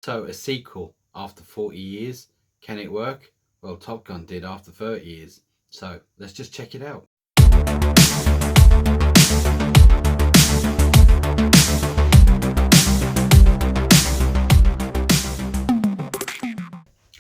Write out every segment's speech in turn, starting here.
So, a sequel after 40 years, can it work? Well, Top Gun did after 30 years. So, let's just check it out.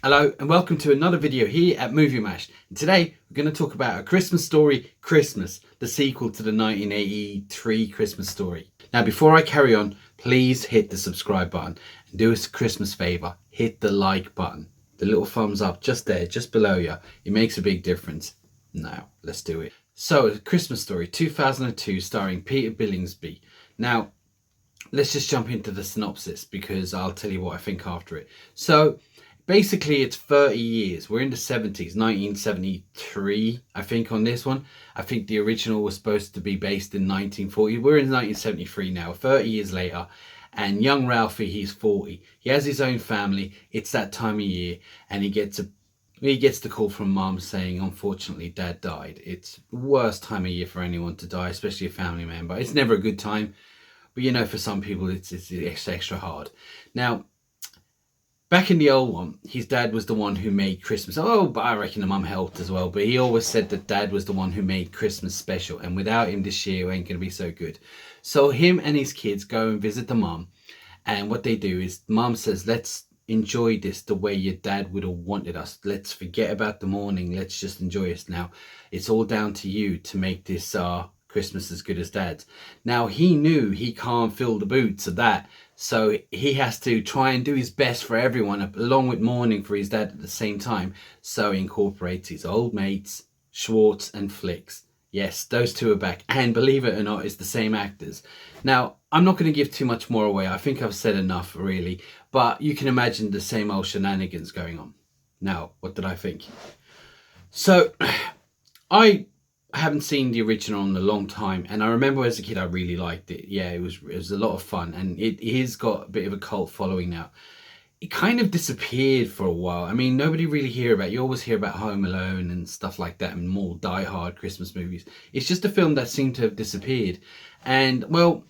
Hello and welcome to another video here at Movie Mash. And today we're going to talk about A Christmas Story Christmas, the sequel to the 1983 Christmas story. Now before I carry on, please hit the subscribe button and do us a Christmas favour, hit the like button. The little thumbs up just there, just below you. It makes a big difference. Now let's do it. So, A Christmas Story 2002 starring Peter Billingsley. Now let's just jump into the synopsis because I'll tell you what I think after it. So basically, it's 30 years. We're in the 70s, 1973, I think, on this one. I think the original was supposed to be based in 1940. We're in 1973 now, 30 years later. And young Ralphie, he's 40. He has his own family. It's that time of year. And he gets the call from Mum saying, unfortunately, Dad died. It's the worst time of year for anyone to die, especially a family member. It's never a good time. But, you know, for some people, it's extra hard. Now, back in the old one, his dad was the one who made Christmas. Oh, but I reckon the mum helped as well. But he always said that Dad was the one who made Christmas special. And without him this year, it ain't going to be so good. So him and his kids go and visit the mum. And what they do is Mum says, let's enjoy this the way your dad would have wanted us. Let's forget about the morning. Let's just enjoy it now. It's all down to you to make this Christmas as good as Dad's. Now, he knew he can't fill the boots of that. So he has to try and do his best for everyone, along with mourning for his dad at the same time. So he incorporates his old mates, Schwartz and Flicks. Yes, those two are back. And believe it or not, it's the same actors. Now, I'm not going to give too much more away. I think I've said enough, really. But you can imagine the same old shenanigans going on. Now, what did I think? So, I haven't seen the original in a long time, and I remember as a kid I really liked it. Yeah, it was a lot of fun, and it has got a bit of a cult following now. It kind of disappeared for a while. I mean, nobody really hear about it. You always hear about Home Alone and stuff like that, and more die-hard Christmas movies. It's just a film that seemed to have disappeared. And well,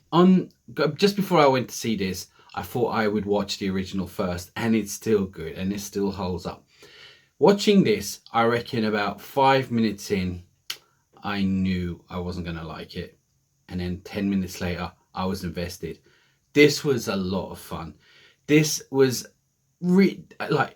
just before I went to see this, I thought I would watch the original first, and it's still good, and it still holds up. Watching this, I reckon about 5 minutes in, I knew I wasn't going to like it. And then 10 minutes later, I was invested. This was a lot of fun. This was the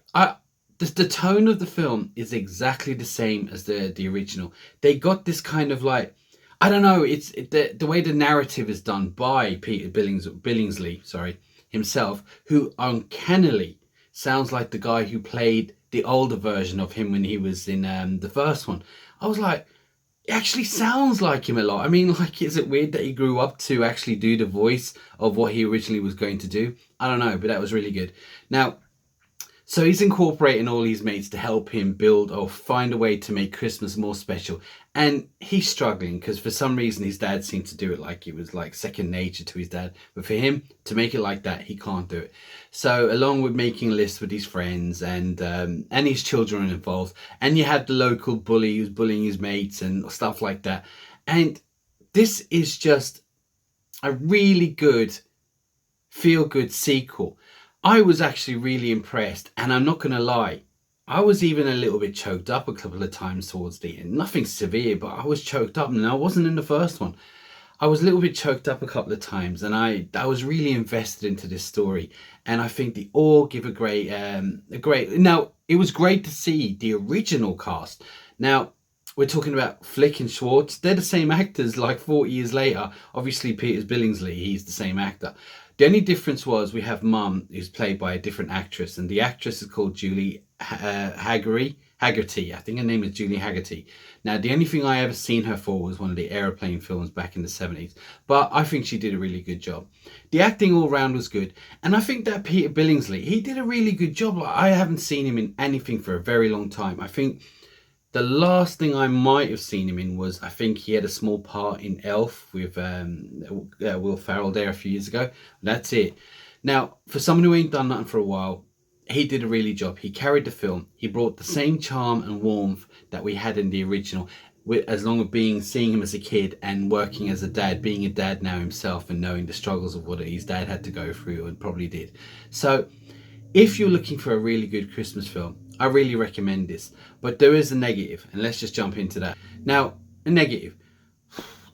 tone of the film is exactly the same as the original. They got this kind of like, I don't know, it's the way the narrative is done by Peter Billingsley, himself, who uncannily sounds like the guy who played the older version of him when he was in the first one. I was like, it actually sounds like him a lot. I mean, like, is it weird that he grew up to actually do the voice of what he originally was going to do? I don't know, but that was really good. Now, so he's incorporating all his mates to help him build or find a way to make Christmas more special. And he's struggling because for some reason his dad seemed to do it like it was like second nature to his dad. But for him to make it like that, he can't do it. So along with making a list with his friends and his children are involved. And you have the local bully who's bullying his mates and stuff like that. And this is just a really good, feel-good sequel. I was actually really impressed, and I'm not going to lie, I was even a little bit choked up a couple of times towards the end. Nothing severe, but I was choked up, and I wasn't in the first one. I was a little bit choked up a couple of times, and I was really invested into this story, and I think they all give a great. Now, it was great to see the original cast. Now, we're talking about Flick and Schwartz. They're the same actors like 40 years later. Obviously, Peter Billingsley, he's the same actor. The only difference was we have Mum, who's played by a different actress, and the actress is called Julie Haggerty. I think her name is Julie Haggerty. Now, the only thing I ever seen her for was one of the aeroplane films back in the 70s, but I think she did a really good job. The acting all round was good, and I think that Peter Billingsley, he did a really good job. I haven't seen him in anything for a very long time. I think the last thing I might have seen him in was, I think he had a small part in Elf with Will Ferrell there a few years ago. That's it. Now, for someone who ain't done nothing for a while, he did a really job. He carried the film. He brought the same charm and warmth that we had in the original, as long as seeing him as a kid and working as a dad, being a dad now himself and knowing the struggles of what his dad had to go through and probably did. So If you're looking for a really good Christmas film, I really recommend this. But there is a negative, and let's just jump into that. Now, a negative.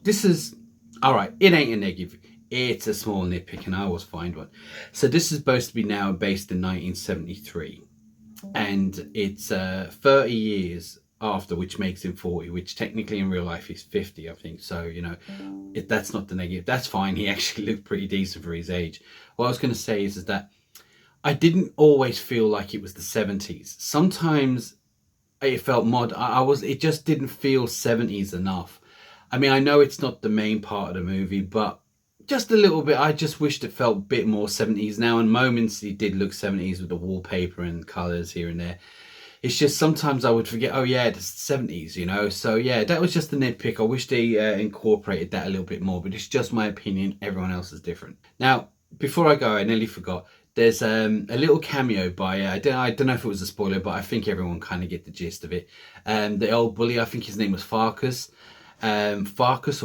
This is, alright, it ain't a negative. It's a small nitpick, and I always find one. So this is supposed to be now based in 1973. And it's 30 years after, which makes him 40, which technically in real life is 50, I think. So, you know, if that's not the negative, that's fine. He actually looked pretty decent for his age. What I was going to say is that I didn't always feel like it was the 70s. Sometimes it felt it just didn't feel 70s enough. I mean, I know it's not the main part of the movie, but just a little bit. I just wished it felt a bit more 70s now. And moments it did look 70s with the wallpaper and colours here and there. It's just sometimes I would forget, oh yeah, it's 70s, you know. So yeah, that was just a nitpick. I wish they incorporated that a little bit more, but it's just my opinion. Everyone else is different. Now, before I go, I nearly forgot. There's a little cameo by, I don't know if it was a spoiler, but I think everyone kind of get the gist of it. The old bully, I think his name was Farkas. Farkas,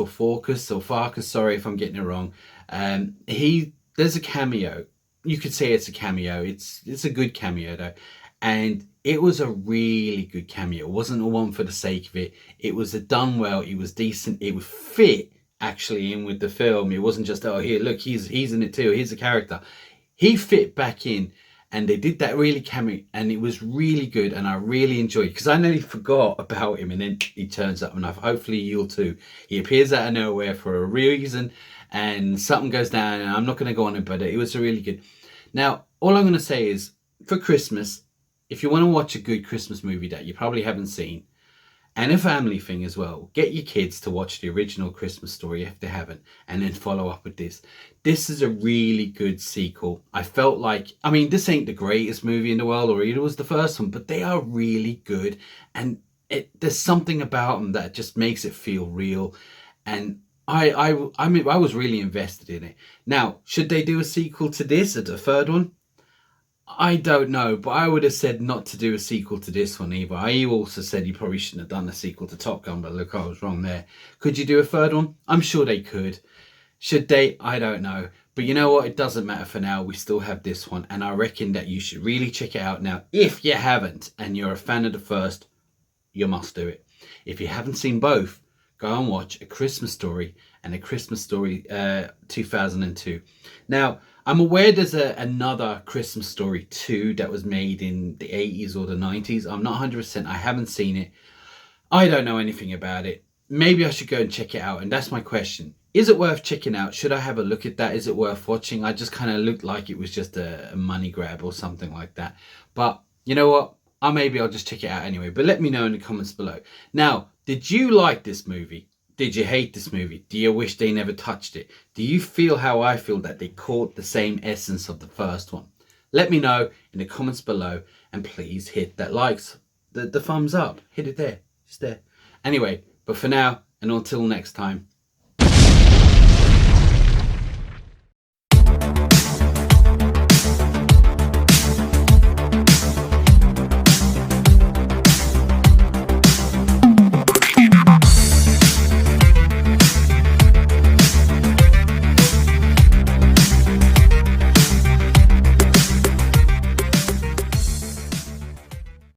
sorry if I'm getting it wrong. There's a cameo. You could say it's a cameo. It's a good cameo though. And it was a really good cameo. It wasn't a one for the sake of it. It was done well. It was decent. It would fit actually in with the film. It wasn't just, oh, here, look, he's in it too. Here's a character. He fit back in, and they did that really cameo, and it was really good, and I really enjoyed it because I nearly forgot about him, and then he turns up, and hopefully you'll too. He appears out of nowhere for a reason, and something goes down, and I'm not going to go on it, but it was really good. Now, all I'm going to say is, for Christmas, if you want to watch a good Christmas movie that you probably haven't seen, and a family thing as well, get your kids to watch the original Christmas Story if they haven't, and then follow up with this. This is a really good sequel. I felt like, I mean, this ain't the greatest movie in the world, or either was the first one, but they are really good, and there's something about them that just makes it feel real, and I mean, I was really invested in it. Now, should they do a sequel to this, or the third one? I don't know, but I would have said not to do a sequel to this one either. I also said you probably shouldn't have done a sequel to Top Gun, but look, I was wrong there. Could you do a third one? I'm sure they could. Should they? I don't know. But you know what? It doesn't matter for now. We still have this one, and I reckon that you should really check it out now. If you haven't, and you're a fan of the first, you must do it. If you haven't seen both, go and watch A Christmas Story and A Christmas Story 2002. Now, I'm aware there's another Christmas Story 2 that was made in the 80s or the 90s. I'm not 100%. I haven't seen it. I don't know anything about it. Maybe I should go and check it out. And that's my question. Is it worth checking out? Should I have a look at that? Is it worth watching? I just kind of looked like it was just a money grab or something like that. But you know what? Maybe I'll just check it out anyway. But let me know in the comments below. Now, did you like this movie? Did you hate this movie? Do you wish they never touched it? Do you feel how I feel, that they caught the same essence of the first one? Let me know in the comments below, and please hit that the thumbs up. Hit it there. Just there. Anyway, but for now, and until next time,